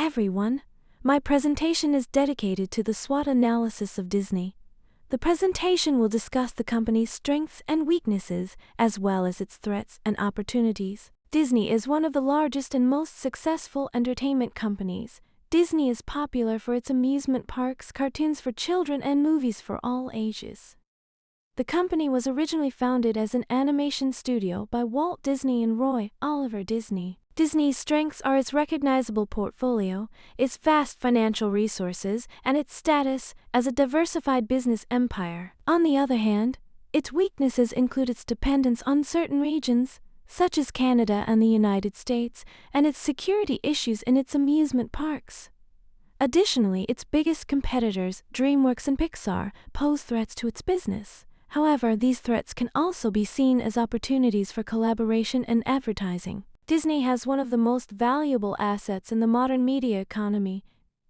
everyone. My presentation is dedicated to the SWOT analysis of Disney. The presentation will discuss the company's strengths and weaknesses, as well as its threats and opportunities. Disney is one of the largest and most successful entertainment companies. Disney is popular for its amusement parks, cartoons for children, and movies for all ages. The company was originally founded as an animation studio by Walt Disney and Roy Oliver Disney. Disney's strengths are its recognizable portfolio, its vast financial resources, and its status as a diversified business empire. On the other hand, its weaknesses include its dependence on certain regions, such as Canada and the United States, and its security issues in its amusement parks. Additionally, its biggest competitors, DreamWorks and Pixar, pose threats to its business. However, these threats can also be seen as opportunities for collaboration and advertising. Disney has one of the most valuable assets in the modern media economy,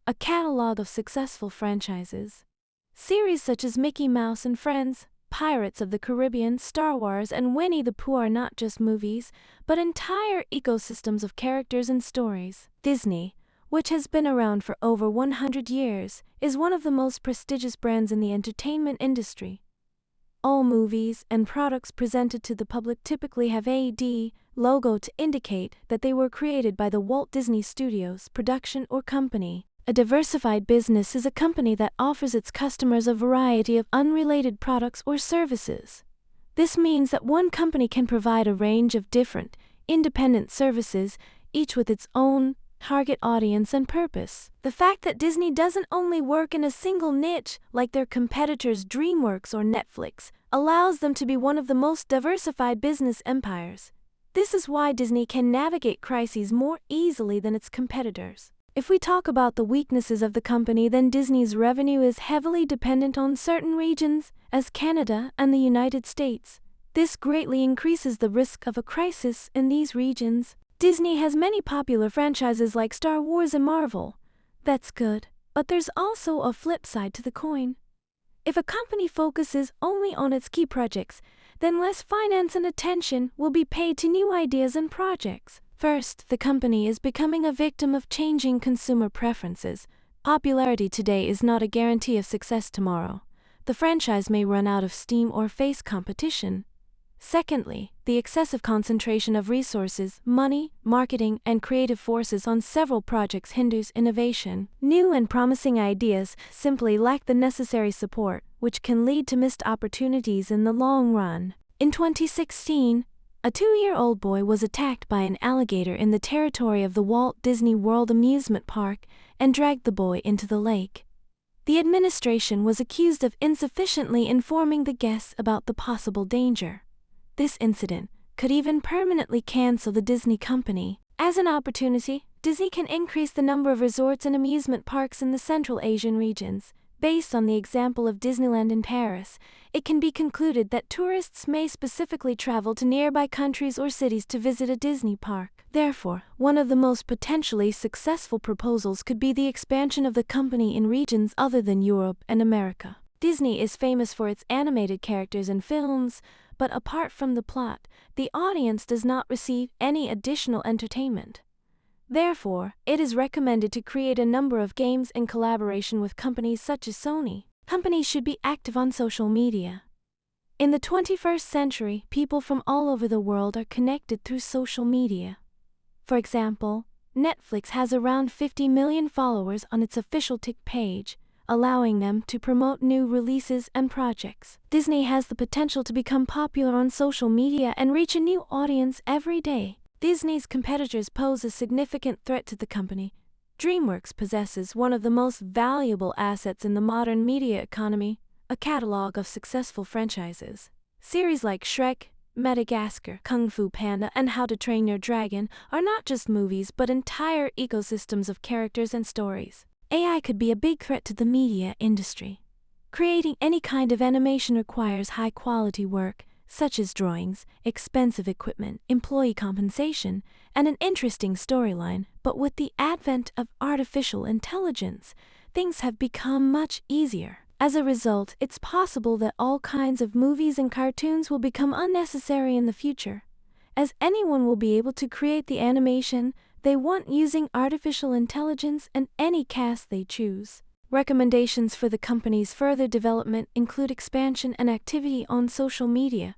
a catalog of successful franchises. Series such as Mickey Mouse and Friends, Pirates of the Caribbean, Star Wars, and Winnie the Pooh are not just movies, but entire ecosystems of characters and stories. Disney, which has been around for over 100 years, is one of the most prestigious brands in the entertainment industry. All movies and products presented to the public typically have a D logo to indicate that they were created by the Walt Disney Studios production or company. A diversified business is a company that offers its customers a variety of unrelated products or services. This means that one company can provide a range of different, independent services, each with its own target audience and purpose. The fact that Disney doesn't only work in a single niche like their competitors DreamWorks or Netflix allows them to be one of the most diversified business empires. This is why Disney can navigate crises more easily than its competitors. If we talk about the weaknesses of the company, then Disney's revenue is heavily dependent on certain regions, as Canada and the United States. This greatly increases the risk of a crisis in these regions. Disney has many popular franchises like Star Wars and Marvel. That's good, but there's also a flip side to the coin. If a company focuses only on its key projects, then less finance and attention will be paid to new ideas and projects. First, the company is becoming a victim of changing consumer preferences. Popularity today is not a guarantee of success tomorrow. The franchise may run out of steam or face competition. Secondly, the excessive concentration of resources, money, marketing, and creative forces on several projects hinders innovation. New and promising ideas simply lack the necessary support, which can lead to missed opportunities in the long run. In 2016, a 2-year-old boy was attacked by an alligator in the territory of the Walt Disney World amusement park and dragged the boy into the lake. The administration was accused of insufficiently informing the guests about the possible danger. This incident could even permanently cancel the Disney company. As an opportunity, Disney can increase the number of resorts and amusement parks in the Central Asian regions. Based on the example of Disneyland in Paris, it can be concluded that tourists may specifically travel to nearby countries or cities to visit a Disney park. Therefore, one of the most potentially successful proposals could be the expansion of the company in regions other than Europe and America. Disney is famous for its animated characters and films, but apart from the plot, the audience does not receive any additional entertainment. Therefore, it is recommended to create a number of games in collaboration with companies such as Sony. Companies should be active on social media. In the 21st century, people from all over the world are connected through social media. For example, Netflix has around 50 million followers on its official TikTok page, allowing them to promote new releases and projects. Disney has the potential to become popular on social media and reach a new audience every day. Disney's competitors pose a significant threat to the company. DreamWorks possesses one of the most valuable assets in the modern media economy, a catalog of successful franchises. Series like Shrek, Madagascar, Kung Fu Panda, and How to Train Your Dragon are not just movies but entire ecosystems of characters and stories. AI could be a big threat to the media industry. Creating any kind of animation requires high-quality work, such as drawings, expensive equipment, employee compensation, and an interesting storyline. But with the advent of artificial intelligence, things have become much easier. As a result, it's possible that all kinds of movies and cartoons will become unnecessary in the future, as anyone will be able to create the animation, they want using artificial intelligence and any cast they choose. Recommendations for the company's further development include expansion and activity on social media,